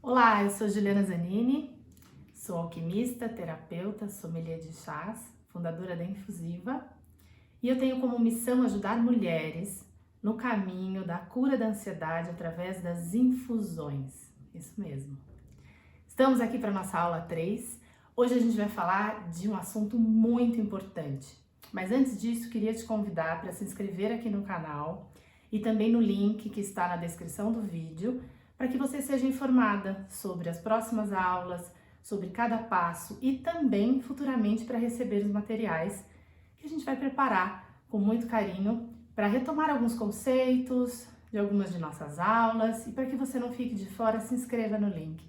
Olá, eu sou Juliana Zanini, sou alquimista, terapeuta, sommelier de chás, fundadora da Infusiva e eu tenho como missão ajudar mulheres no caminho da cura da ansiedade através das infusões. Isso mesmo. Estamos aqui para nossa aula 3. Hoje a gente vai falar de um assunto muito importante. Mas antes disso, queria te convidar para se inscrever aqui no canal e também no link que está na descrição do vídeo, para que você seja informada sobre as próximas aulas, sobre cada passo e também futuramente para receber os materiais que a gente vai preparar com muito carinho para retomar alguns conceitos de algumas de nossas aulas. E para que você não fique de fora, se inscreva no link,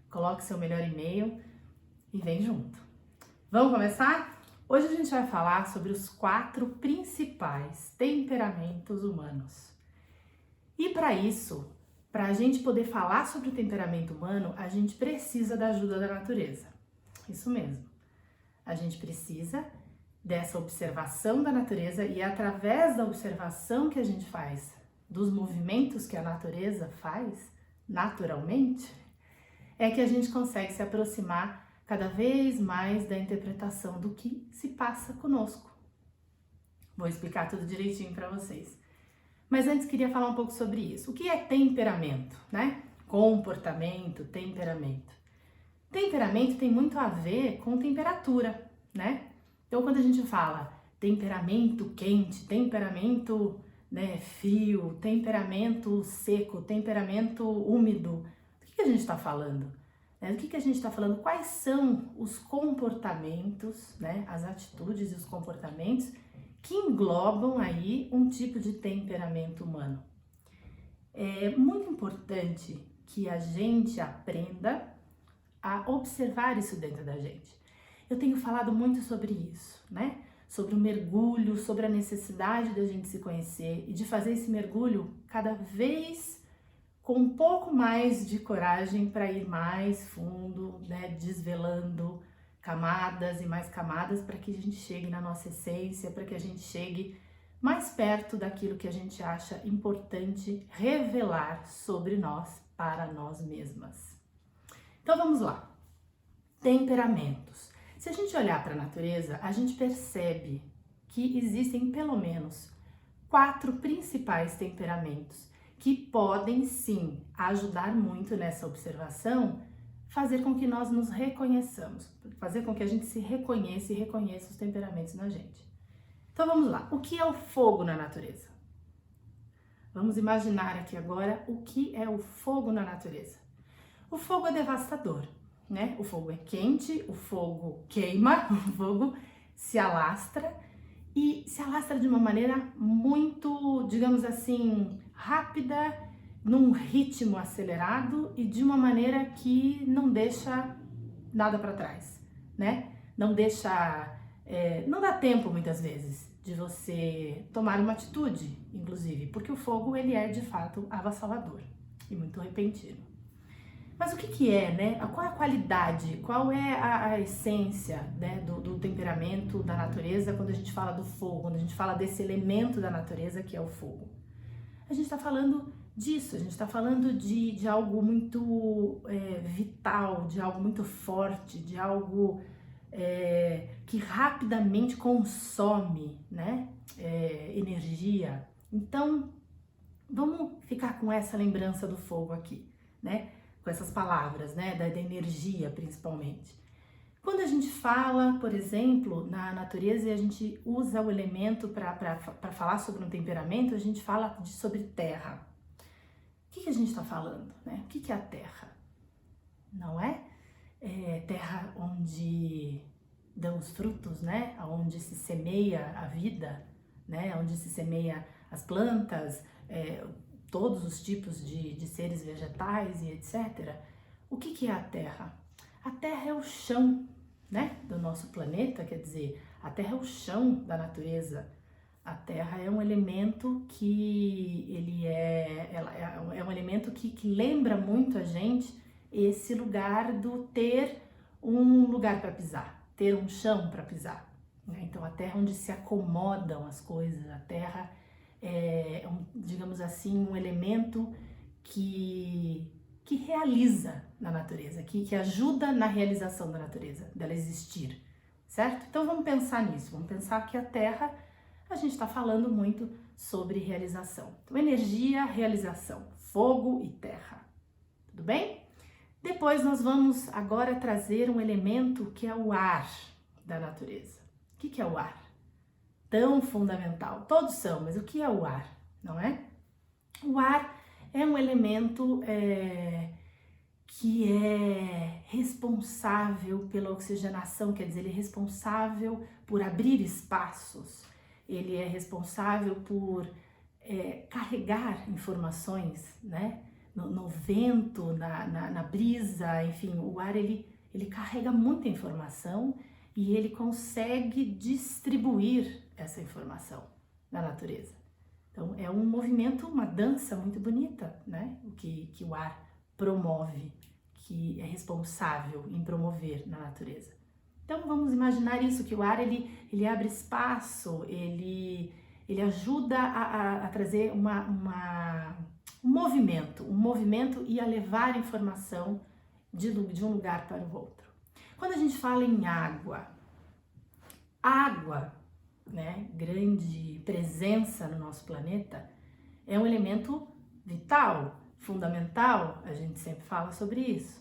coloque seu melhor e-mail e vem junto. Vamos começar? Hoje a gente vai falar sobre os 4 principais temperamentos humanos. E para isso, para a gente poder falar sobre o temperamento humano, a gente precisa da ajuda da natureza. Isso mesmo. A gente precisa dessa observação da natureza e através da observação que a gente faz dos movimentos que a natureza faz naturalmente, é que a gente consegue se aproximar cada vez mais da interpretação do que se passa conosco. Vou explicar tudo direitinho para vocês. Mas antes queria falar um pouco sobre isso. O que é temperamento, né? Comportamento, temperamento. Temperamento tem muito a ver com temperatura, né? Então quando a gente fala temperamento quente, temperamento, frio, temperamento seco, temperamento úmido, do que a gente está falando? Do que a gente está falando? Quais são os comportamentos, as atitudes e os comportamentos que englobam aí um tipo de temperamento humano? É muito importante que a gente aprenda a observar isso dentro da gente. Eu tenho falado muito sobre isso, sobre o mergulho, sobre a necessidade da gente se conhecer e de fazer esse mergulho cada vez com um pouco mais de coragem para ir mais fundo, desvelando camadas e mais camadas para que a gente chegue na nossa essência, para que a gente chegue mais perto daquilo que a gente acha importante revelar sobre nós para nós mesmas. Então vamos lá. Temperamentos. Se a gente olhar para a natureza, a gente percebe que existem pelo menos 4 principais temperamentos que podem sim ajudar muito nessa observação, fazer com que nós nos reconheçamos, fazer com que a gente se reconheça e reconheça os temperamentos na gente. Então vamos lá, o que é o fogo na natureza? Vamos imaginar aqui agora o que é o fogo na natureza. O fogo é devastador, O fogo é quente, o fogo queima, o fogo se alastra e se alastra de uma maneira muito, digamos assim, rápida, num ritmo acelerado e de uma maneira que não deixa nada para trás, Não deixa, não dá tempo muitas vezes de você tomar uma atitude, inclusive, porque o fogo ele é de fato avassalador e muito repentino. Mas o que é, Qual é a qualidade, qual é a essência, do temperamento da natureza quando a gente fala do fogo, quando a gente fala desse elemento da natureza que é o fogo? A gente está falando disso, a gente está falando de algo muito vital, de algo muito forte, de algo que rapidamente consome, energia. Então, vamos ficar com essa lembrança do fogo aqui, com essas palavras, da energia principalmente. Quando a gente fala, por exemplo, na natureza e a gente usa o elemento para falar sobre um temperamento, a gente fala sobre terra. O que a gente está falando? O que é a terra? Não é? Terra onde dão os frutos, onde se semeia a vida, onde se semeia as plantas, todos os tipos de seres vegetais e etc. O que é a Terra? A Terra é o chão, do nosso planeta, quer dizer, a Terra é o chão da natureza. A Terra é um elemento que é um elemento que lembra muito a gente esse lugar do ter um lugar para pisar, ter um chão para pisar. Então a Terra é onde se acomodam as coisas, a Terra digamos assim, um elemento que que realiza na natureza, que ajuda na realização da natureza, dela existir, certo? Então vamos pensar nisso, vamos pensar que a Terra, a gente está falando muito sobre realização. Então energia, realização, fogo e terra, tudo bem? Depois nós vamos agora trazer um elemento que é o ar da natureza. O que é o ar? Tão fundamental, todos são, mas o que é o ar, não é? O ar é um elemento que é responsável pela oxigenação, quer dizer, ele é responsável por abrir espaços, ele é responsável por carregar informações, né? No vento, na brisa, enfim, o ar ele carrega muita informação e ele consegue distribuir essa informação na natureza. Então é um movimento, uma dança muito bonita, né? O que o ar promove, que é responsável em promover na natureza. Então vamos imaginar isso, que o ar ele abre espaço, ele ajuda a trazer um movimento e a levar informação de um lugar para o outro. Quando a gente fala em água, né, grande presença no nosso planeta, é um elemento vital, fundamental, a gente sempre fala sobre isso.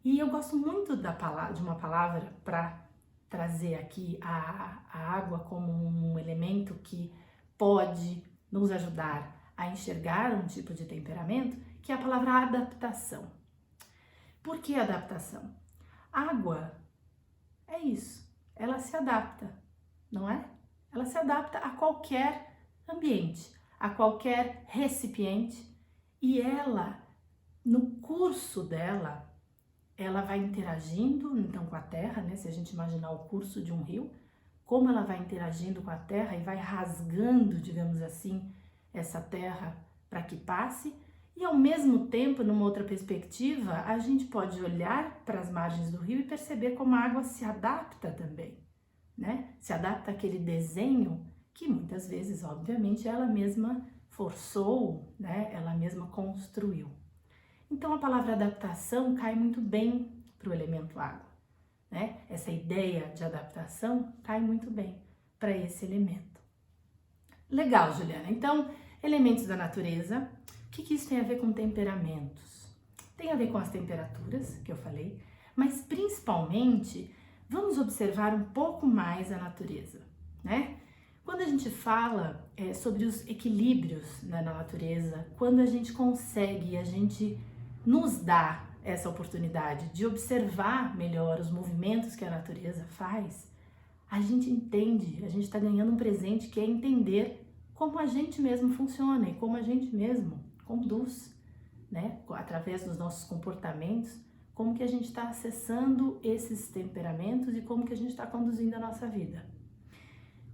E eu gosto muito de uma palavra para trazer aqui a água como um elemento que pode nos ajudar a enxergar um tipo de temperamento, que é a palavra adaptação. Por que adaptação? Água é isso, ela se adapta, não é? Ela se adapta a qualquer ambiente, a qualquer recipiente e ela, no curso dela, ela vai interagindo então com a terra, né? Se a gente imaginar o curso de um rio, como ela vai interagindo com a terra e vai rasgando, digamos assim, essa terra para que passe, e ao mesmo tempo, numa outra perspectiva, a gente pode olhar para as margens do rio e perceber como a água se adapta também, né? Se adapta àquele desenho que muitas vezes, obviamente, ela mesma forçou, né? Ela mesma construiu. Então a palavra adaptação cai muito bem para o elemento água, né? Essa ideia de adaptação cai muito bem para esse elemento. Legal, Juliana. Então, elementos da natureza, o que isso tem a ver com temperamentos? Tem a ver com as temperaturas, que eu falei, mas principalmente vamos observar um pouco mais a natureza, né? Quando a gente fala sobre os equilíbrios, né, na natureza, quando a gente consegue, a gente nos dá essa oportunidade de observar melhor os movimentos que a natureza faz, a gente entende, a gente está ganhando um presente que é entender como a gente mesmo funciona e como a gente mesmo conduz, né? Através dos nossos comportamentos, como que a gente está acessando esses temperamentos e como que a gente está conduzindo a nossa vida.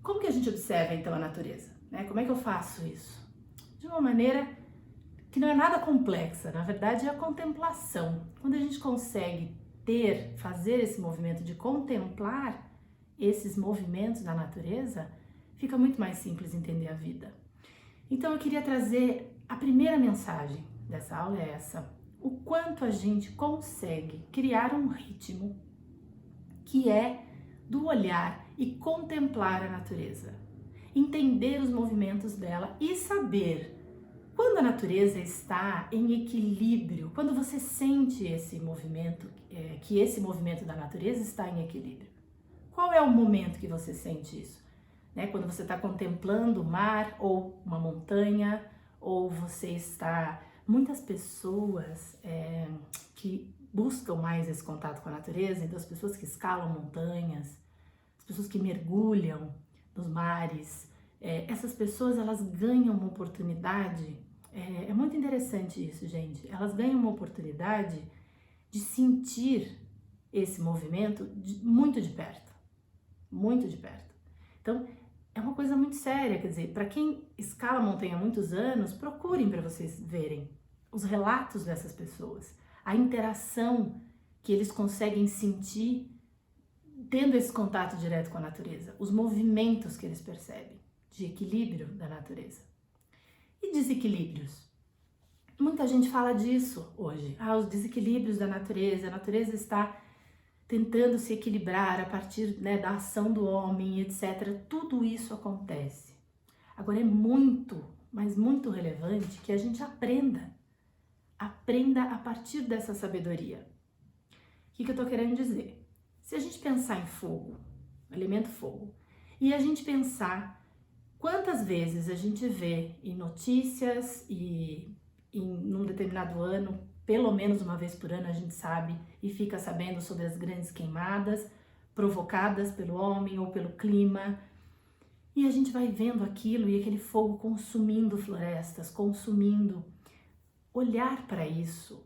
Como que a gente observa então a natureza, né? Como é que eu faço isso? De uma maneira que não é nada complexa, na verdade é a contemplação. Quando a gente consegue fazer esse movimento de contemplar esses movimentos da natureza, fica muito mais simples entender a vida. Então eu queria trazer a primeira mensagem dessa aula é essa: o quanto a gente consegue criar um ritmo que é do olhar e contemplar a natureza, entender os movimentos dela e saber quando a natureza está em equilíbrio, quando você sente esse movimento, que esse movimento da natureza está em equilíbrio. Qual é o momento que você sente isso? Né? Quando você está contemplando o mar ou uma montanha, ou você está... Muitas pessoas que buscam mais esse contato com a natureza, então as pessoas que escalam montanhas, as pessoas que mergulham nos mares, essas pessoas elas ganham uma oportunidade, é muito interessante isso, gente, elas ganham uma oportunidade de sentir esse movimento muito de perto, muito de perto. Então, é uma coisa muito séria, quer dizer, para quem escala montanha há muitos anos, procurem para vocês verem os relatos dessas pessoas, a interação que eles conseguem sentir tendo esse contato direto com a natureza, os movimentos que eles percebem de equilíbrio da natureza. E desequilíbrios? Muita gente fala disso hoje, os desequilíbrios da natureza, a natureza está tentando se equilibrar a partir, né, da ação do homem, etc. Tudo isso acontece. Agora é muito, mas muito relevante que a gente aprenda a partir dessa sabedoria. O que eu tô querendo dizer? Se a gente pensar em fogo, elemento fogo, e a gente pensar quantas vezes a gente vê em notícias e num determinado ano, pelo menos uma vez por ano a gente sabe e fica sabendo sobre as grandes queimadas provocadas pelo homem ou pelo clima, e a gente vai vendo aquilo e aquele fogo consumindo florestas, consumindo. Olhar para isso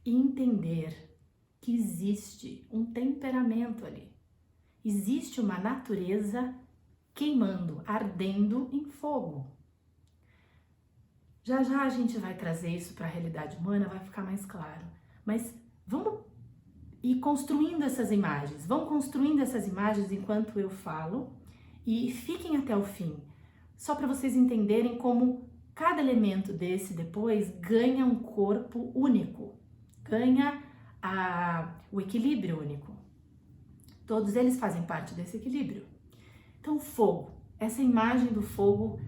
e entender que existe um temperamento ali. Existe uma natureza queimando, ardendo em fogo. Já já a gente vai trazer isso para a realidade humana, vai ficar mais claro. Mas vamos ir construindo essas imagens. Vão construindo essas imagens enquanto eu falo e fiquem até o fim. Só para vocês entenderem como cada elemento desse depois ganha um corpo único, ganha o equilíbrio único. Todos eles fazem parte desse equilíbrio. Então, fogo, essa imagem do fogo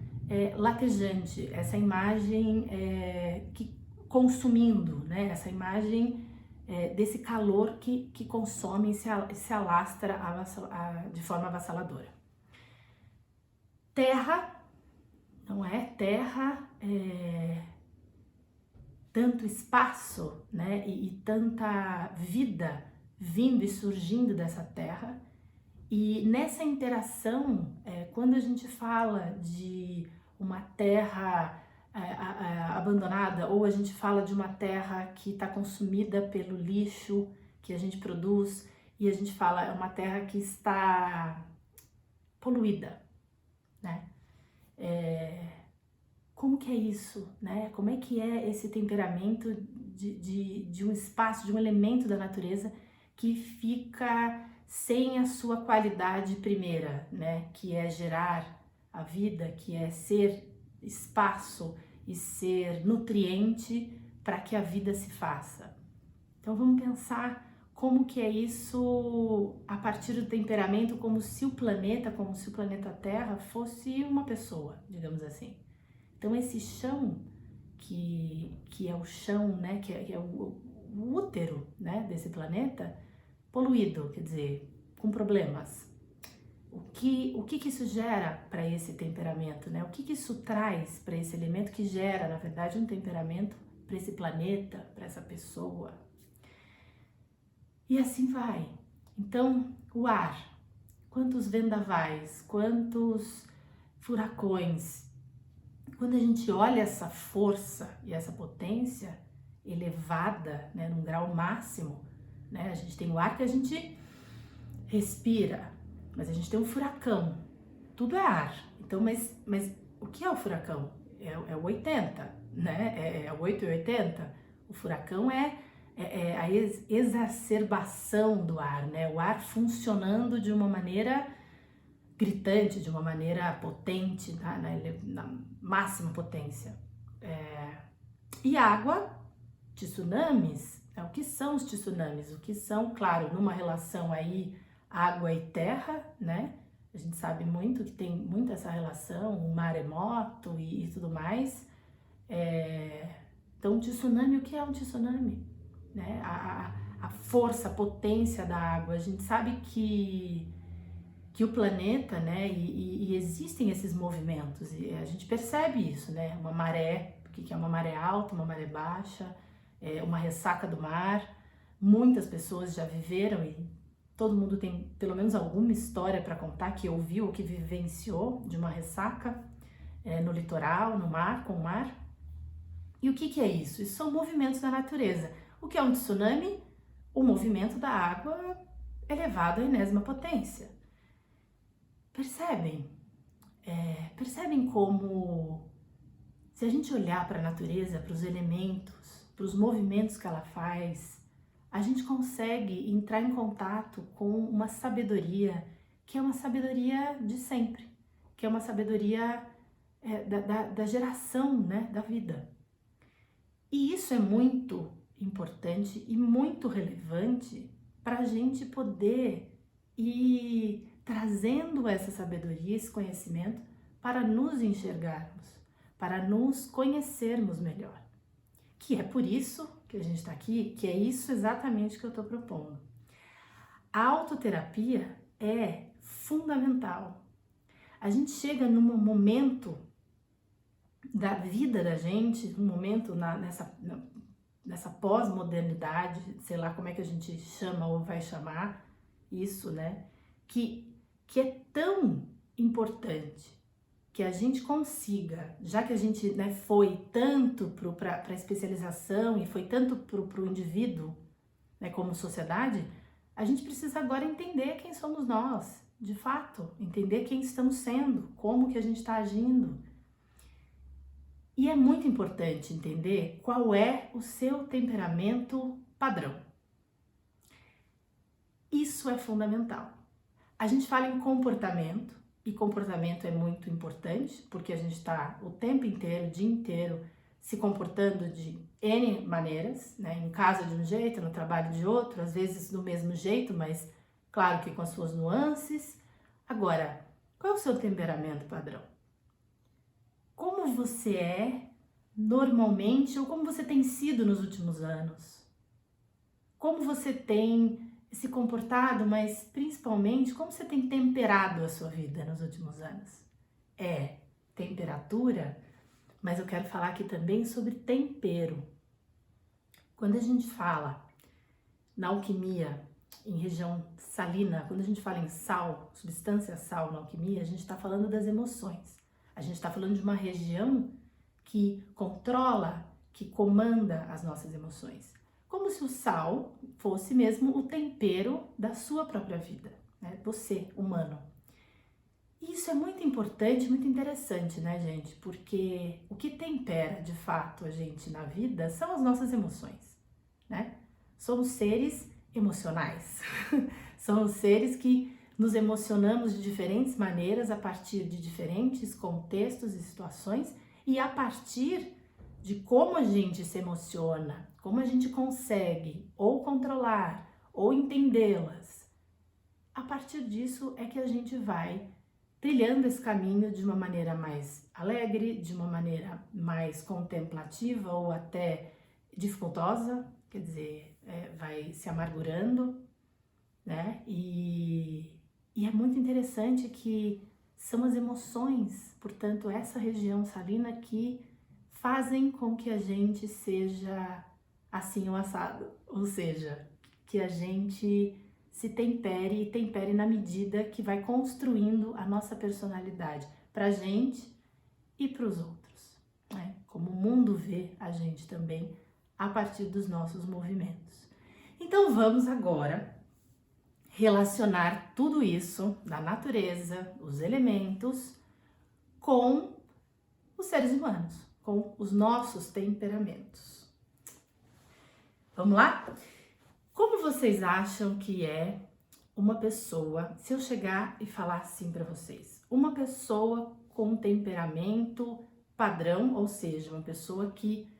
latejante, essa imagem que consumindo, né? Essa imagem desse calor que consome e se alastra de forma avassaladora. Terra, não é? Terra, tanto espaço, né? E tanta vida vindo e surgindo dessa terra. E nessa interação, quando a gente fala de uma terra abandonada, ou a gente fala de uma terra que está consumida pelo lixo que a gente produz, e a gente fala é uma terra que está poluída, né? Como que é isso, né? Como é que é esse temperamento de um espaço, de um elemento da natureza que fica sem a sua qualidade primeira, né? Que é gerar a vida, que é ser espaço e ser nutriente para que a vida se faça. Então vamos pensar como que é isso a partir do temperamento, como se o planeta Terra fosse uma pessoa, digamos assim. Então esse chão que é o chão, né, que é o útero, né, desse planeta, poluído, quer dizer, com problemas. O que isso gera para esse temperamento, né? O que isso traz para esse elemento que gera, na verdade, um temperamento para esse planeta, para essa pessoa? E assim vai. Então, o ar, quantos vendavais, quantos furacões. Quando a gente olha essa força e essa potência elevada, né, num grau máximo, né, a gente tem o ar que a gente respira, mas a gente tem um furacão, tudo é ar. Então, mas o que é o furacão? É o 80, né? É o 8 e 80. O furacão é a exacerbação do ar, né? O ar funcionando de uma maneira gritante, de uma maneira potente, na máxima potência. E água, tsunamis, o que são os tsunamis? O que são, claro, numa relação aí água e terra, né? A gente sabe muito que tem muito essa relação, o maremoto e tudo mais. Então, tsunami, o que é um tsunami? Né? A força, a potência da água. A gente sabe que o planeta, né, e existem esses movimentos, e a gente percebe isso, né? Uma maré, o que é uma maré alta, uma maré baixa, uma ressaca do mar. Muitas pessoas já viveram e todo mundo tem pelo menos alguma história para contar que ouviu ou que vivenciou de uma ressaca no litoral, no mar, com o mar. E o que é isso? Isso são movimentos da natureza. O que é um tsunami? O movimento da água elevado à enésima potência. Percebem? Percebem como, se a gente olhar para a natureza, para os elementos, para os movimentos que ela faz, a gente consegue entrar em contato com uma sabedoria que é uma sabedoria de sempre, que é uma sabedoria da geração, né, da vida. E isso é muito importante e muito relevante para a gente poder ir trazendo essa sabedoria, esse conhecimento para nos enxergarmos, para nos conhecermos melhor. Que é por isso que a gente está aqui, que é isso exatamente que eu estou propondo. A autoterapia é fundamental. A gente chega num momento da vida da gente, um momento nessa pós-modernidade, sei lá como é que a gente chama ou vai chamar isso, né? Que é tão importante que a gente consiga, já que a gente, né, foi tanto para a especialização e foi tanto para o indivíduo, né, como sociedade, a gente precisa agora entender quem somos nós, de fato, entender quem estamos sendo, como que a gente está agindo. E é muito importante entender qual é o seu temperamento padrão. Isso é fundamental. A gente fala em comportamento, e comportamento é muito importante, porque a gente está o tempo inteiro, o dia inteiro, se comportando de N maneiras, né? Em casa de um jeito, no trabalho de outro, às vezes do mesmo jeito, mas claro que com as suas nuances. Agora, qual é o seu temperamento padrão? Como você é normalmente ou como você tem sido nos últimos anos? Como você tem se comportado, mas principalmente como você tem temperado a sua vida nos últimos anos? É temperatura, mas eu quero falar aqui também sobre tempero. Quando a gente fala na alquimia, em região salina, quando a gente fala em sal, substância sal na alquimia, a gente está falando das emoções. A gente está falando de uma região que controla, que comanda as nossas emoções. Como se o sal fosse mesmo o tempero da sua própria vida, né? Você, humano. E isso é muito importante, muito interessante, né, gente? Porque o que tempera, de fato, a gente na vida são as nossas emoções, né? Somos seres emocionais. Somos seres que nos emocionamos de diferentes maneiras a partir de diferentes contextos e situações e a partir de como a gente se emociona, como a gente consegue ou controlar ou entendê-las. A partir disso é que a gente vai trilhando esse caminho de uma maneira mais alegre, de uma maneira mais contemplativa ou até dificultosa, quer dizer, vai se amargurando, né? E é muito interessante que são as emoções, portanto, essa região salina que fazem com que a gente seja assim ou assado, ou seja, que a gente se tempere e tempere na medida que vai construindo a nossa personalidade pra gente e pros outros, né? Como o mundo vê a gente também a partir dos nossos movimentos. Então vamos agora relacionar tudo isso da natureza, os elementos, com os seres humanos, com os nossos temperamentos. Vamos lá? Como vocês acham que é uma pessoa, se eu chegar e falar assim para vocês, uma pessoa com temperamento padrão, ou seja, uma pessoa que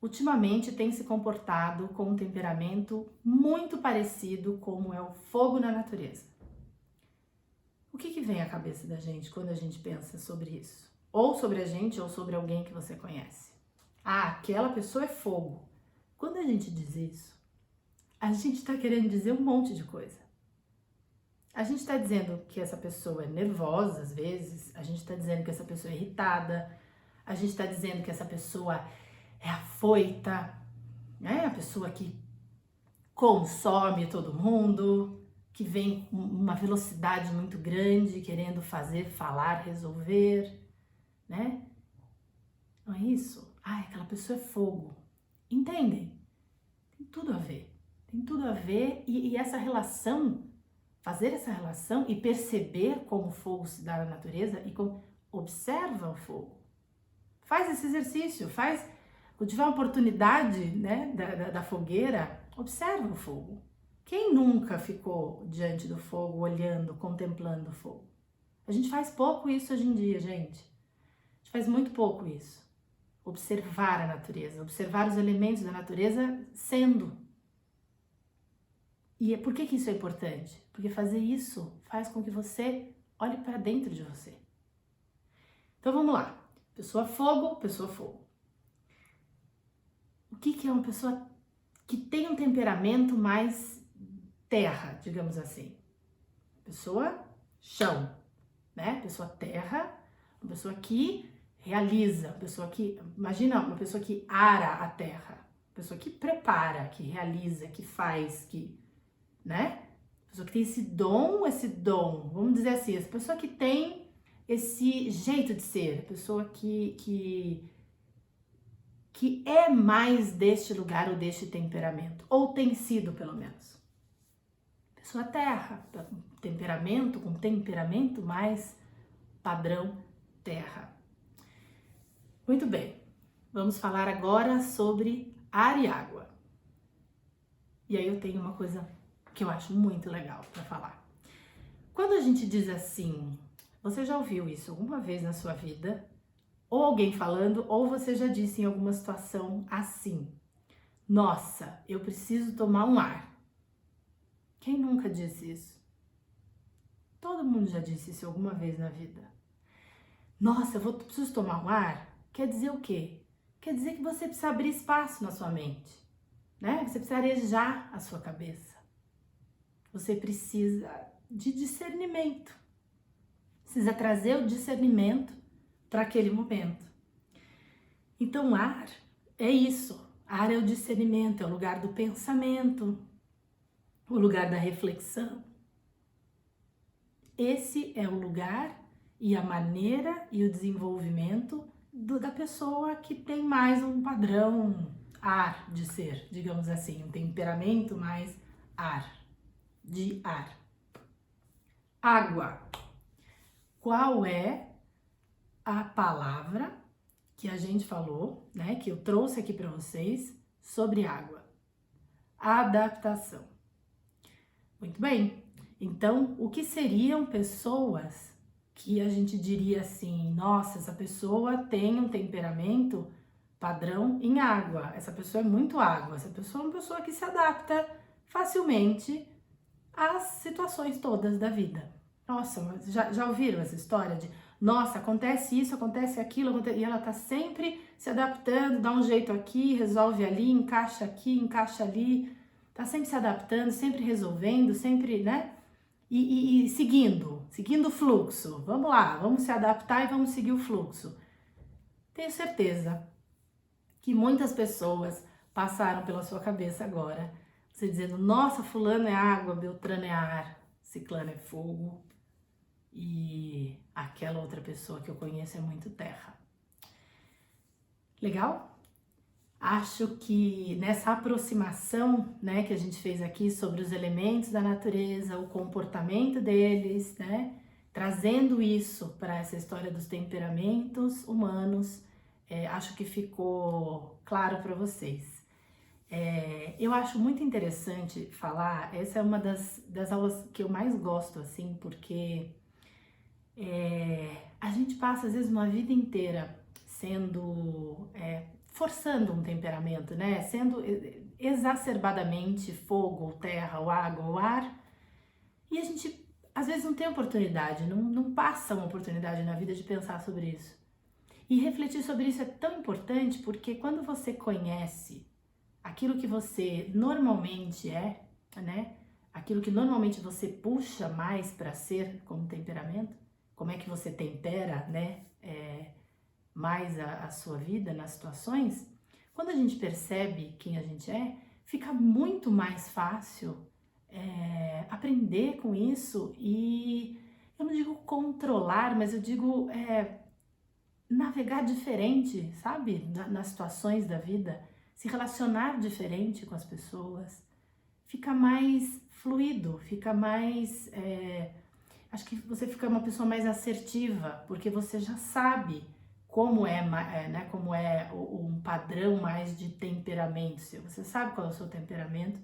ultimamente tem se comportado com um temperamento muito parecido como é o fogo na natureza? O que vem à cabeça da gente quando a gente pensa sobre isso? Ou sobre a gente ou sobre alguém que você conhece? Ah, aquela pessoa é fogo. Quando a gente diz isso, a gente está querendo dizer um monte de coisa. A gente está dizendo que essa pessoa é nervosa às vezes, a gente está dizendo que essa pessoa é irritada, a gente está dizendo que essa pessoa é afoita, né? A pessoa que consome todo mundo, que vem com uma velocidade muito grande, querendo fazer, falar, resolver, né? Não é isso? Ai, aquela pessoa é fogo. Entendem? Tem tudo a ver. Tem tudo a ver e essa relação, fazer essa relação e perceber como o fogo se dá na natureza e como observa o fogo. Faz esse exercício, quando tiver a oportunidade, né, da fogueira, observa o fogo. Quem nunca ficou diante do fogo, olhando, contemplando o fogo? A gente faz pouco isso hoje em dia, gente. A gente faz muito pouco isso. observar a natureza, observar os elementos da natureza sendo. E por que isso é importante? Porque fazer isso faz com que você olhe para dentro de você. Então vamos lá. Pessoa fogo, pessoa fogo. O que é uma pessoa que tem um temperamento mais terra, digamos assim? Pessoa chão, né? Pessoa terra, uma pessoa que realiza, uma pessoa que, imagina, uma pessoa que ara a terra, uma pessoa que prepara, que realiza, que faz, que, né? Pessoa que tem esse dom, vamos dizer assim, essa pessoa que tem esse jeito de ser, pessoa que é mais deste lugar ou deste temperamento, ou tem sido pelo menos. Pessoa terra, com temperamento mais padrão terra. Muito bem, vamos falar agora sobre ar e água. E aí eu tenho uma coisa que eu acho muito legal para falar. Quando a gente diz assim, você já ouviu isso alguma vez na sua vida? Ou alguém falando, ou você já disse em alguma situação assim: nossa, eu preciso tomar um ar. Quem nunca disse isso? Todo mundo já disse isso alguma vez na vida. Nossa, preciso tomar um ar? Quer dizer o quê? Quer dizer que você precisa abrir espaço na sua mente, né? Você precisa arejar a sua cabeça. Você precisa de discernimento. Precisa trazer o discernimento para aquele momento. Então, ar é isso. Ar é o discernimento, é o lugar do pensamento, o lugar da reflexão. Esse é o lugar e a maneira e o desenvolvimento da pessoa que tem mais um padrão ar de ser, digamos assim, um temperamento mais ar, de ar. Água. Qual é a palavra que a gente falou, né, que eu trouxe aqui para vocês sobre água? Adaptação. Muito bem. Então, o que seriam pessoas que a gente diria assim, nossa, essa pessoa tem um temperamento padrão em água, essa pessoa é muito água, essa pessoa é uma pessoa que se adapta facilmente às situações todas da vida. Nossa, mas já ouviram essa história de, nossa, acontece isso, acontece aquilo, e ela tá sempre se adaptando, dá um jeito aqui, resolve ali, encaixa ali, tá sempre se adaptando, sempre resolvendo, sempre, né? E seguindo o fluxo. Vamos lá, vamos se adaptar e vamos seguir o fluxo. Tenho certeza que muitas pessoas passaram pela sua cabeça agora, você dizendo, nossa, fulano é água, Beltrano é ar, ciclano é fogo, e aquela outra pessoa que eu conheço é muito terra. Legal? Acho que nessa aproximação, né, que a gente fez aqui sobre os elementos da natureza, o comportamento deles, né, trazendo isso para essa história dos temperamentos humanos, acho que ficou claro para vocês. Eu acho muito interessante falar, essa é uma das aulas que eu mais gosto, assim, porque a gente passa às vezes uma vida inteira sendo forçando um temperamento, né? Sendo exacerbadamente fogo, ou terra, ou água, ou ar, e a gente às vezes não tem oportunidade, não passa uma oportunidade na vida de pensar sobre isso. E refletir sobre isso é tão importante porque quando você conhece aquilo que você normalmente é, né? Aquilo que normalmente você puxa mais para ser como temperamento, como é que você tempera, né? Mais a sua vida nas situações, quando a gente percebe quem a gente é, fica muito mais fácil aprender com isso e eu não digo controlar, mas eu digo navegar diferente, sabe? Nas situações da vida, se relacionar diferente com as pessoas, fica mais fluido, fica mais... acho que você fica uma pessoa mais assertiva, porque você já sabe como né, como é um padrão mais de temperamento seu. Você sabe qual é o seu temperamento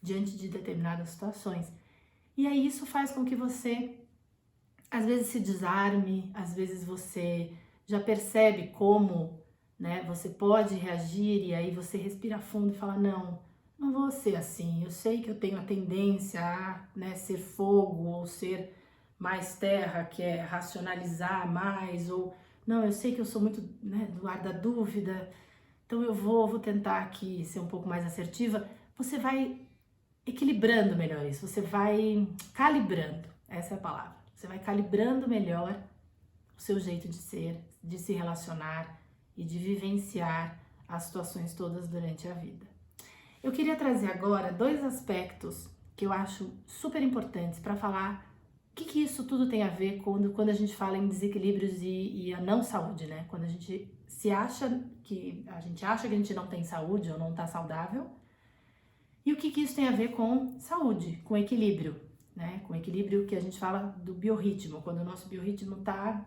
diante de determinadas situações. E aí isso faz com que você, às vezes, se desarme, às vezes você já percebe como né? Você pode reagir e aí você respira fundo e fala, não vou ser assim. Eu sei que eu tenho a tendência a, né, ser fogo ou ser mais terra, que é racionalizar mais, ou não, eu sei que eu sou muito, né, do ar da dúvida, então eu vou tentar aqui ser um pouco mais assertiva. Você vai equilibrando melhor isso, você vai calibrando, essa é a palavra. Você vai calibrando melhor o seu jeito de ser, de se relacionar e de vivenciar as situações todas durante a vida. Eu queria trazer agora 2 aspectos que eu acho super importantes para falar o que isso tudo tem a ver quando a gente fala em desequilíbrios e a não saúde, né? Quando a gente acha que a gente não tem saúde ou não está saudável. E o que isso tem a ver com saúde, com equilíbrio, né? Com equilíbrio que a gente fala do biorritmo, quando o nosso biorritmo está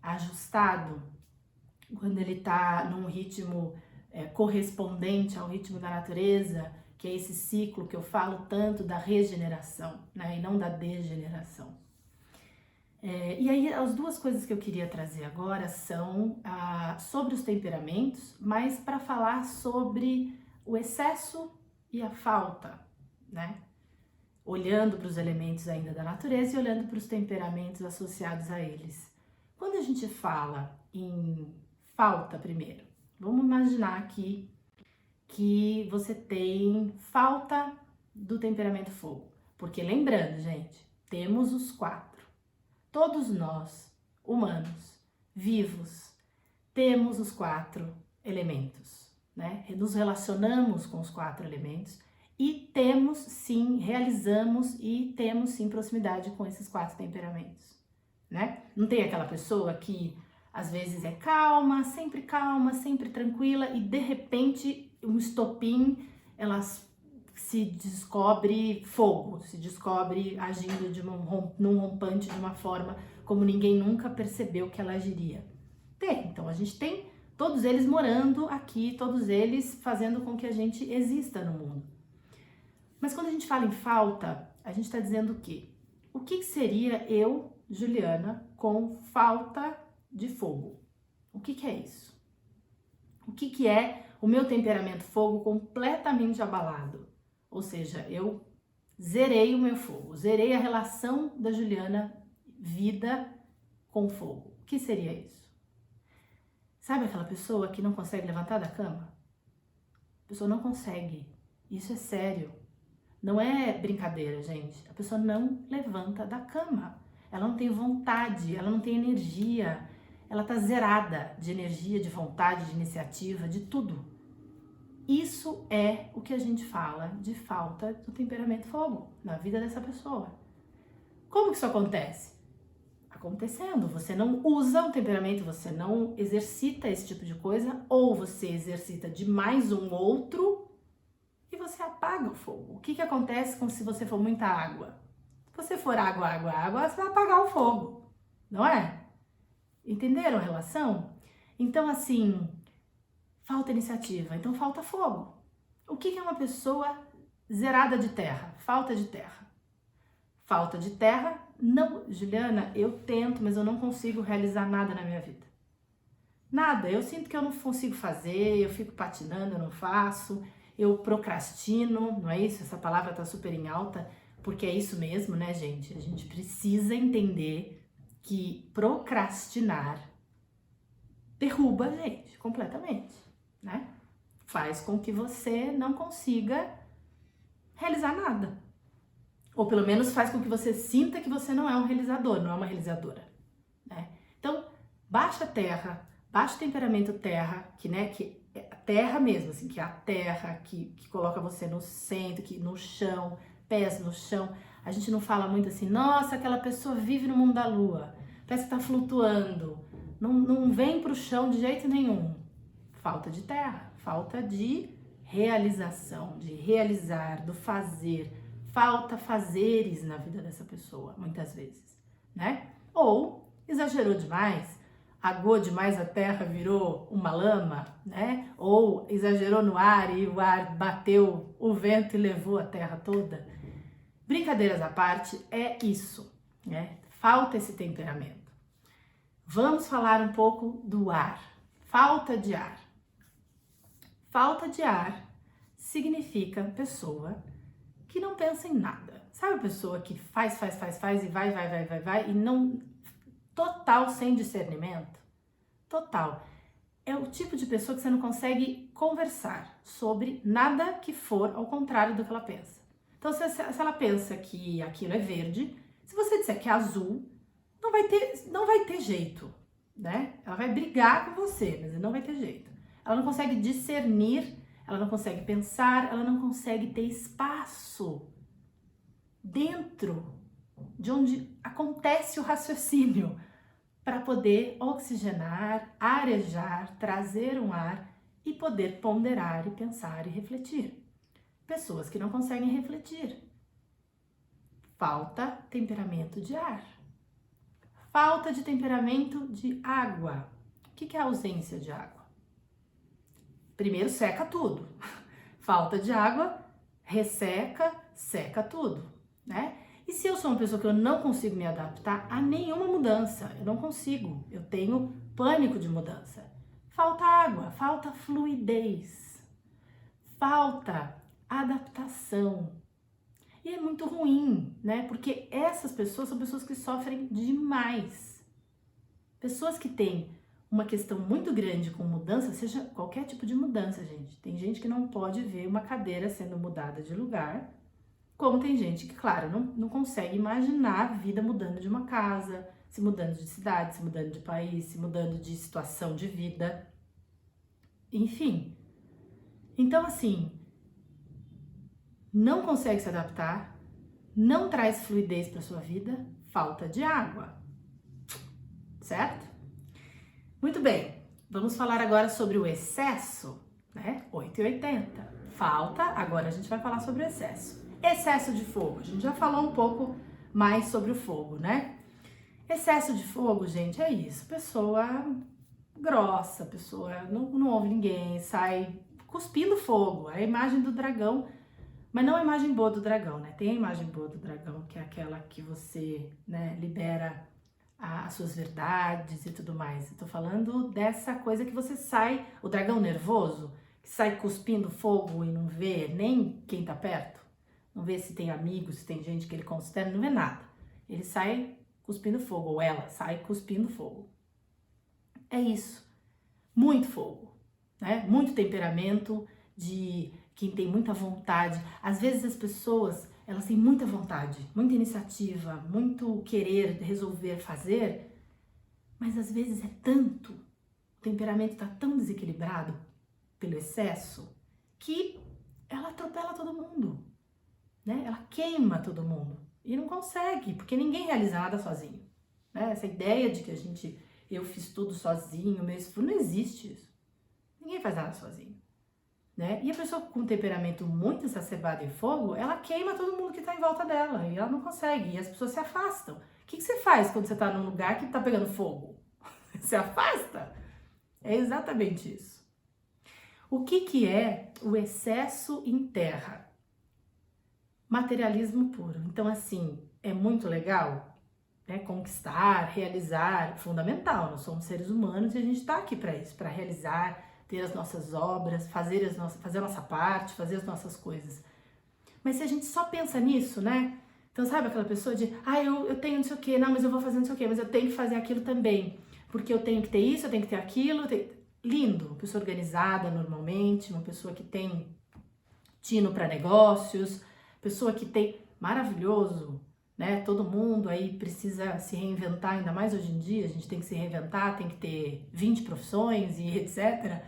ajustado, quando ele está num ritmo correspondente ao ritmo da natureza, que é esse ciclo que eu falo tanto da regeneração, né? E não da degeneração. E aí as 2 coisas que eu queria trazer agora são sobre os temperamentos, mas para falar sobre o excesso e a falta, né? Olhando para os elementos ainda da natureza e olhando para os temperamentos associados a eles. Quando a gente fala em falta primeiro, vamos imaginar aqui que você tem falta do temperamento fogo. Porque lembrando, gente, temos os 4. Todos nós, humanos, vivos, temos os 4 elementos, né? Nos relacionamos com os 4 elementos e temos sim, realizamos e temos sim proximidade com esses 4 temperamentos, né? Não tem aquela pessoa que às vezes é calma, sempre tranquila e de repente um estopim, ela se descobre fogo, se descobre agindo num rompante de uma forma como ninguém nunca percebeu que ela agiria. Então a gente tem todos eles morando aqui, todos eles fazendo com que a gente exista no mundo. Mas quando a gente fala em falta, a gente está dizendo o quê? O que seria eu, Juliana, com falta de fogo? O que é isso? O que é o meu temperamento fogo completamente abalado? Ou seja, eu zerei o meu fogo, zerei a relação da Juliana vida com fogo. O que seria isso? Sabe aquela pessoa que não consegue levantar da cama? A pessoa não consegue. Isso é sério. Não é brincadeira, gente. A pessoa não levanta da cama. Ela não tem vontade, ela não tem energia. Ela tá zerada de energia, de vontade, de iniciativa, de tudo. Isso é o que a gente fala de falta do temperamento fogo na vida dessa pessoa. Como que isso acontece? Acontecendo, você não usa o temperamento, você não exercita esse tipo de coisa, ou você exercita de mais um outro e você apaga o fogo. O que acontece se você for muita água? Se você for água, você vai apagar o fogo, não é? Entenderam a relação? Então, assim, falta iniciativa, então falta fogo. O que é uma pessoa zerada de terra? Falta de terra. Falta de terra, não, Juliana, eu tento, mas eu não consigo realizar nada na minha vida. Nada, eu sinto que eu não consigo fazer, eu fico patinando, eu não faço, eu procrastino, não é isso? Essa palavra tá super em alta, porque é isso mesmo, né, gente? A gente precisa entender que procrastinar derruba a gente completamente, né? Faz com que você não consiga realizar nada. Ou pelo menos faz com que você sinta que você não é um realizador, não é uma realizadora, né? Então, baixa terra, baixo temperamento terra, que é a terra mesmo, assim, que é a terra que coloca você no centro, que no chão, pés no chão. A gente não fala muito assim, nossa, aquela pessoa vive no mundo da lua, parece que tá flutuando, não vem pro chão de jeito nenhum. Falta de terra, falta de realização, de realizar, do fazer. Falta fazeres na vida dessa pessoa, muitas vezes, né? Ou exagerou demais, aguou demais a terra, virou uma lama, né? Ou exagerou no ar e o ar bateu o vento e levou a terra toda. Brincadeiras à parte, é isso, né? Falta esse temperamento. Vamos falar um pouco do ar. falta de ar. Falta de ar significa pessoa que não pensa em nada. Sabe a pessoa que faz e vai e não... Total sem discernimento? Total. É o tipo de pessoa que você não consegue conversar sobre nada que for ao contrário do que ela pensa. Então, se ela pensa que aquilo é verde, se você disser que é azul, não vai ter jeito, né? Ela vai brigar com você, mas não vai ter jeito. Ela não consegue discernir, ela não consegue pensar, ela não consegue ter espaço dentro de onde acontece o raciocínio para poder oxigenar, arejar, trazer um ar e poder ponderar e pensar e refletir. Pessoas que não conseguem refletir. Falta temperamento de ar. Falta de temperamento de água. O que é a ausência de água? Primeiro seca tudo. Falta de água, resseca, seca tudo, né? E se eu sou uma pessoa que eu não consigo me adaptar a nenhuma mudança, eu não consigo, eu tenho pânico de mudança. Falta água, falta fluidez, falta adaptação. E é muito ruim, né? Porque essas pessoas são pessoas que sofrem demais. Pessoas que têm uma questão muito grande com mudança, seja qualquer tipo de mudança, gente. Tem gente que não pode ver uma cadeira sendo mudada de lugar, como tem gente que, claro, não consegue imaginar a vida mudando de uma casa, se mudando de cidade, se mudando de país, se mudando de situação de vida. Enfim. Então, assim, não consegue se adaptar, não traz fluidez para sua vida, falta de água. Certo? Muito bem. Vamos falar agora sobre o excesso, né? 8,80. Falta, agora a gente vai falar sobre o excesso. Excesso de fogo, a gente já falou um pouco mais sobre o fogo, né? Excesso de fogo, gente, é isso. Pessoa grossa, pessoa não ouve ninguém, sai cuspindo fogo. É a imagem do dragão, mas não a imagem boa do dragão, né? Tem a imagem boa do dragão, que é aquela que você, né, libera as suas verdades e tudo mais. Eu tô falando dessa coisa que você sai, o dragão nervoso, que sai cuspindo fogo e não vê nem quem tá perto. Não vê se tem amigos, se tem gente que ele considera, não vê nada. Ele sai cuspindo fogo, ou ela sai cuspindo fogo. É isso. Muito fogo, né? Muito temperamento de quem tem muita vontade. Às vezes as pessoas, elas têm muita vontade, muita iniciativa, muito querer resolver, fazer, mas às vezes é tanto, o temperamento tá tão desequilibrado pelo excesso que ela atropela todo mundo. Né? Ela queima todo mundo e não consegue, porque ninguém realiza nada sozinho. Né? Essa ideia de que eu fiz tudo sozinho, não existe isso. Ninguém faz nada sozinho. Né? E a pessoa com temperamento muito exacerbado em fogo, ela queima todo mundo que está em volta dela e ela não consegue, e as pessoas se afastam. O que você faz quando você está num lugar que está pegando fogo? Se afasta? É exatamente isso. O que é o excesso em terra? Materialismo puro. Então, assim, é muito legal, né? Conquistar, realizar, fundamental. Nós somos seres humanos e a gente está aqui para isso, para realizar, ter as nossas obras, fazer a nossa parte, fazer as nossas coisas. Mas se a gente só pensa nisso, né? Então, sabe aquela pessoa de, eu tenho não sei o quê, não, mas eu vou fazer não sei o quê, mas eu tenho que fazer aquilo também, porque eu tenho que ter isso, eu tenho que ter aquilo. Lindo, uma pessoa organizada normalmente, uma pessoa que tem tino para negócios, pessoa que tem, maravilhoso, né? Todo mundo aí precisa se reinventar, ainda mais hoje em dia, a gente tem que se reinventar, tem que ter 20 profissões e etc.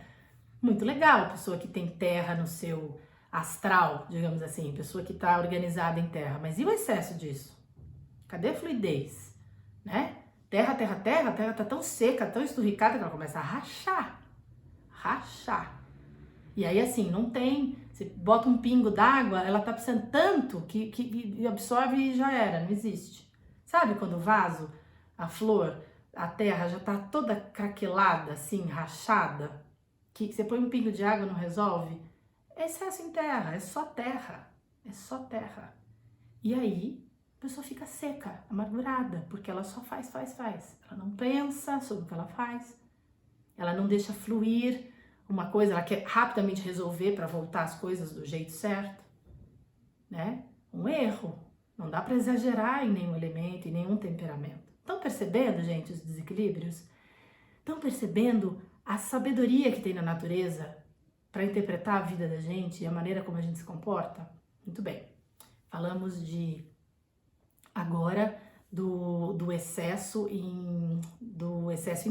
Muito legal, pessoa que tem terra no seu astral, digamos assim, pessoa que está organizada em terra. Mas e o excesso disso? Cadê a fluidez? Né? Terra tá tão seca, tão esturricada que ela começa a rachar. E aí assim, não tem, você bota um pingo d'água, ela tá precisando tanto que absorve e já era, não existe. Sabe quando o vaso, a flor, a terra já tá toda craquelada, assim, rachada, que você põe um pingo de água e não resolve? É excesso em terra, é só terra, é só terra. E aí, a pessoa fica seca, amargurada, porque ela só faz. Ela não pensa sobre o que ela faz. ela não deixa fluir uma coisa, ela quer rapidamente resolver para voltar as coisas do jeito certo, né? Um erro. Não dá para exagerar em nenhum elemento, em nenhum temperamento. Estão percebendo, gente, os desequilíbrios? Estão percebendo a sabedoria que tem na natureza para interpretar a vida da gente e a maneira como a gente se comporta? Muito bem. Falamos agora do excesso em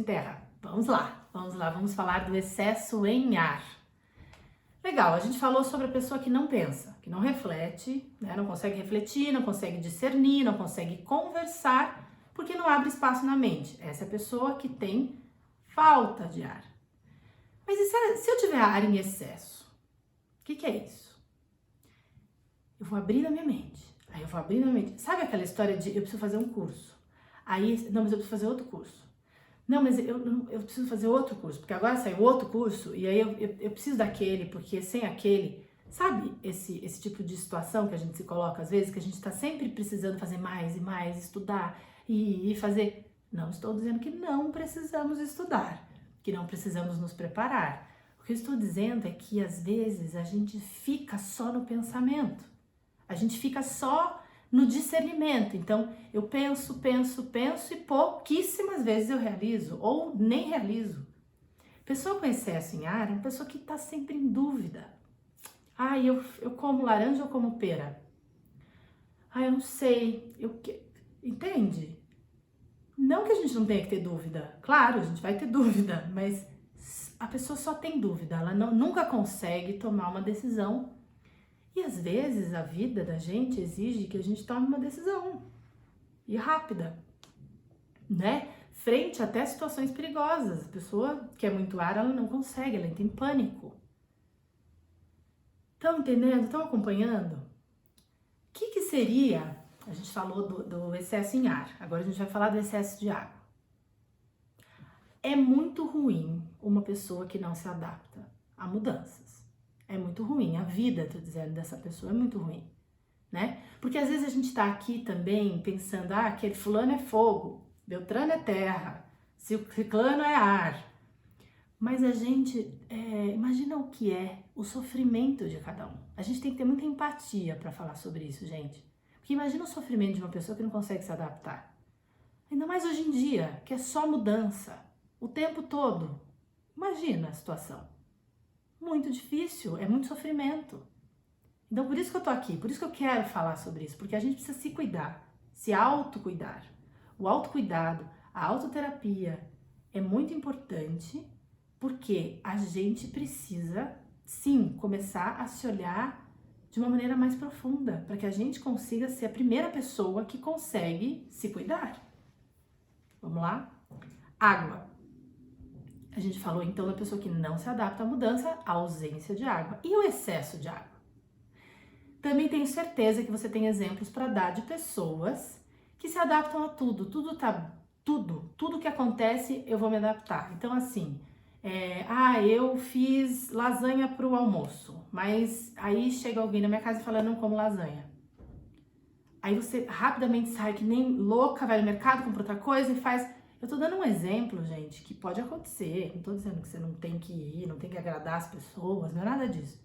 terra. Vamos lá, vamos falar do excesso em ar. Legal, a gente falou sobre a pessoa que não pensa, que não reflete, né? Não consegue refletir, não consegue discernir, não consegue conversar, porque não abre espaço na mente. Essa é a pessoa que tem falta de ar. Mas e se eu tiver ar em excesso? O que é isso? Eu vou abrir na minha mente. Aí eu vou abrir na mente. Sabe aquela história de eu preciso fazer um curso? Aí, não, mas eu preciso fazer outro curso. Não, mas eu preciso fazer outro curso, porque agora saiu outro curso e aí eu preciso daquele, porque sem aquele... Sabe esse tipo de situação que a gente se coloca às vezes, que a gente está sempre precisando fazer mais e mais, estudar e fazer... Não estou dizendo que não precisamos estudar, que não precisamos nos preparar. O que eu estou dizendo é que às vezes a gente fica só no pensamento, a gente fica só no discernimento. Então, eu penso e pouquíssimas vezes eu realizo ou nem realizo. Pessoa com excesso em ar é uma pessoa que está sempre em dúvida. Ah, eu como laranja ou como pera? Ah, eu não sei. Entende? Não que a gente não tenha que ter dúvida. Claro, a gente vai ter dúvida, mas a pessoa só tem dúvida. Ela nunca consegue tomar uma decisão. E às vezes a vida da gente exige que a gente tome uma decisão. E rápida, né? Frente até situações perigosas. A pessoa que é muito ar, ela não consegue, ela entra em pânico. Estão entendendo? Estão acompanhando? O que seria... A gente falou do excesso em ar, agora a gente vai falar do excesso de água. É muito ruim uma pessoa que não se adapta a mudanças. É muito ruim, a vida, tô dizendo, dessa pessoa é muito ruim, né? Porque às vezes a gente tá aqui também pensando, aquele fulano é fogo, Beltrano é terra, ciclano é ar. Mas a gente, imagina o que é o sofrimento de cada um. A gente tem que ter muita empatia para falar sobre isso, gente. Porque imagina o sofrimento de uma pessoa que não consegue se adaptar. Ainda mais hoje em dia, que é só mudança, o tempo todo. Imagina a situação. Muito difícil, é muito sofrimento. Então por isso que eu tô aqui, por isso que eu quero falar sobre isso, porque a gente precisa se cuidar, se autocuidar. O autocuidado, a autoterapia é muito importante, porque a gente precisa, sim, começar a se olhar de uma maneira mais profunda, para que a gente consiga ser a primeira pessoa que consegue se cuidar. Vamos lá? Água. A gente falou então da pessoa que não se adapta à mudança, a ausência de água. E o excesso de água? Também tenho certeza que você tem exemplos para dar de pessoas que se adaptam a tudo. Tudo que acontece eu vou me adaptar. Então assim, eu fiz lasanha para o almoço, mas aí chega alguém na minha casa e fala, eu não como lasanha. Aí você rapidamente sai que nem louca, vai no mercado, compra outra coisa e faz... Eu tô dando um exemplo, gente, que pode acontecer. Não tô dizendo que você não tem que ir, não tem que agradar as pessoas, não é nada disso.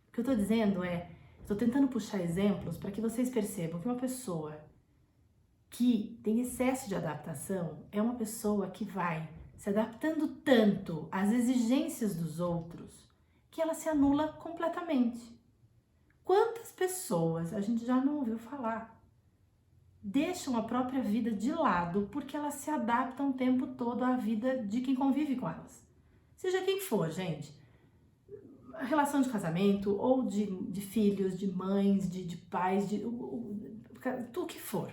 O que eu tô dizendo tô tentando puxar exemplos para que vocês percebam que uma pessoa que tem excesso de adaptação é uma pessoa que vai se adaptando tanto às exigências dos outros que ela se anula completamente. Quantas pessoas a gente já não ouviu falar deixam a própria vida de lado porque elas se adaptam o tempo todo à vida de quem convive com elas? Seja quem for, gente. A relação de casamento, ou de filhos, de mães, de pais, tudo que for.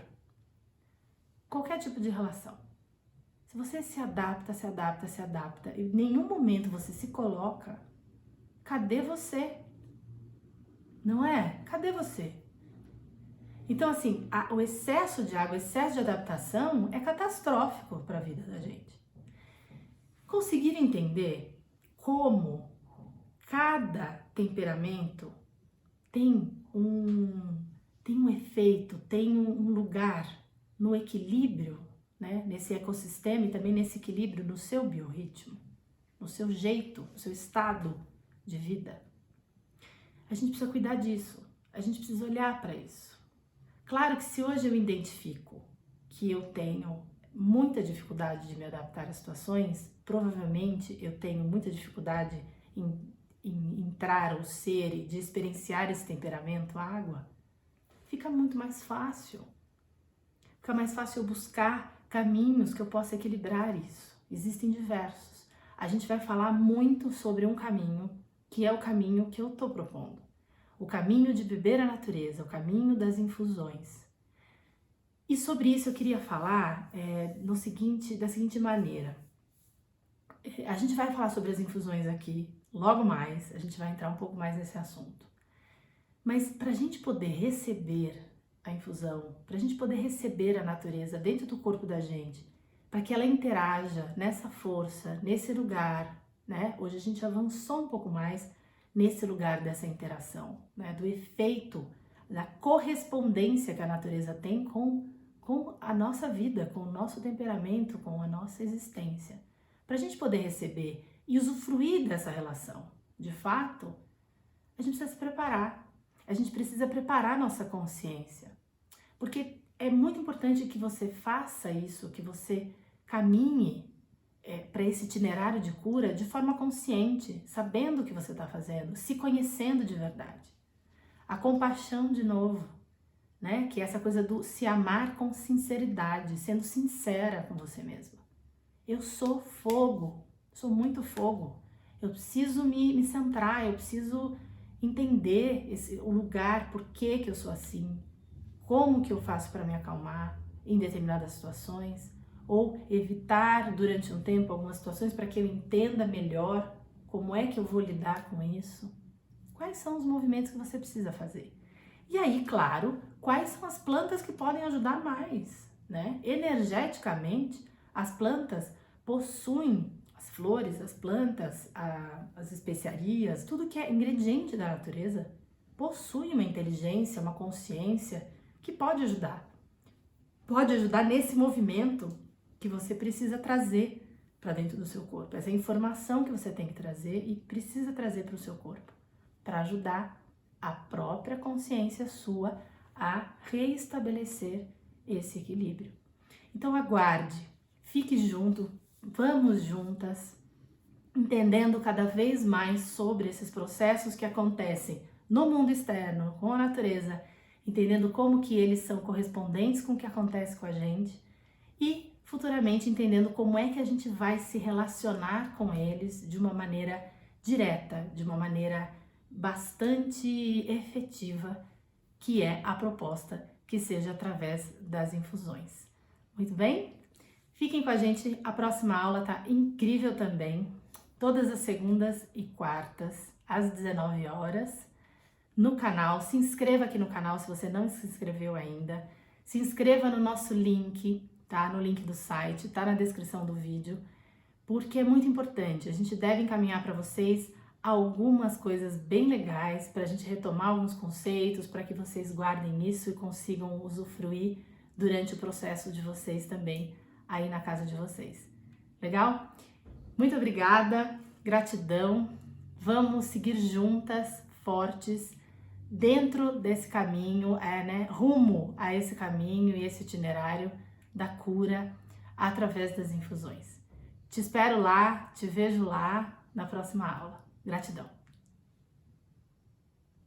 Qualquer tipo de relação. Se você se adapta, e em nenhum momento você se coloca, cadê você? Não é? Cadê você? Então, assim, o excesso de água, o excesso de adaptação é catastrófico para a vida da gente. Conseguir entender como cada temperamento tem um efeito, tem um lugar no equilíbrio, né? Nesse ecossistema e também nesse equilíbrio no seu biorritmo. no seu jeito, no seu estado de vida. A gente precisa cuidar disso, a gente precisa olhar para isso. Claro que se hoje eu identifico que eu tenho muita dificuldade de me adaptar às situações, provavelmente eu tenho muita dificuldade em entrar ou ser e de experienciar esse temperamento água, fica muito mais fácil. Fica mais fácil eu buscar caminhos que eu possa equilibrar isso. Existem diversos. A gente vai falar muito sobre um caminho, que é o caminho que eu estou propondo. O caminho de beber a natureza, o caminho das infusões. E sobre isso eu queria falar da seguinte maneira. A gente vai falar sobre as infusões aqui, logo mais, a gente vai entrar um pouco mais nesse assunto. Mas para a gente poder receber a infusão, para a gente poder receber a natureza dentro do corpo da gente, para que ela interaja nessa força, nesse lugar, né? Hoje a gente avançou um pouco mais nesse lugar dessa interação, né? Do efeito, da correspondência que a natureza tem com a nossa vida, com o nosso temperamento, com a nossa existência. Para a gente poder receber e usufruir dessa relação, de fato, a gente precisa se preparar. A gente precisa preparar nossa consciência. Porque é muito importante que você faça isso, que você caminhe para esse itinerário de cura de forma consciente, sabendo o que você está fazendo, se conhecendo de verdade. A compaixão, de novo, né? Que é essa coisa do se amar com sinceridade, sendo sincera com você mesma. Eu sou fogo, sou muito fogo. Eu preciso me centrar, eu preciso entender o lugar, por que eu sou assim, como que eu faço para me acalmar em determinadas situações, ou evitar durante um tempo algumas situações para que eu entenda melhor como é que eu vou lidar com isso. Quais são os movimentos que você precisa fazer? E aí, claro, quais são as plantas que podem ajudar mais, né? Energeticamente, as plantas possuem, as flores, as plantas, as especiarias, tudo que é ingrediente da natureza, possui uma inteligência, uma consciência que pode ajudar. Pode ajudar nesse movimento que você precisa trazer para dentro do seu corpo. Essa informação que você tem que trazer e precisa trazer para o seu corpo, para ajudar a própria consciência sua a reestabelecer esse equilíbrio. Então aguarde, fique junto, vamos juntas, entendendo cada vez mais sobre esses processos que acontecem no mundo externo, com a natureza, entendendo como que eles são correspondentes com o que acontece com a gente e futuramente entendendo como é que a gente vai se relacionar com eles de uma maneira direta, de uma maneira bastante efetiva, que é a proposta que seja através das infusões. Muito bem? Fiquem com a gente, a próxima aula tá incrível também, todas as segundas e quartas, às 19 horas, no canal. Se inscreva aqui no canal se você não se inscreveu ainda, se inscreva no nosso link, tá? No link do site, tá na descrição do vídeo, porque é muito importante, a gente deve encaminhar para vocês algumas coisas bem legais para a gente retomar alguns conceitos, para que vocês guardem isso e consigam usufruir durante o processo de vocês também aí na casa de vocês. Legal? Muito obrigada, gratidão. Vamos seguir juntas, fortes, dentro desse caminho, rumo a esse caminho e esse itinerário da cura através das infusões. Te espero lá, te vejo lá na próxima aula. Gratidão.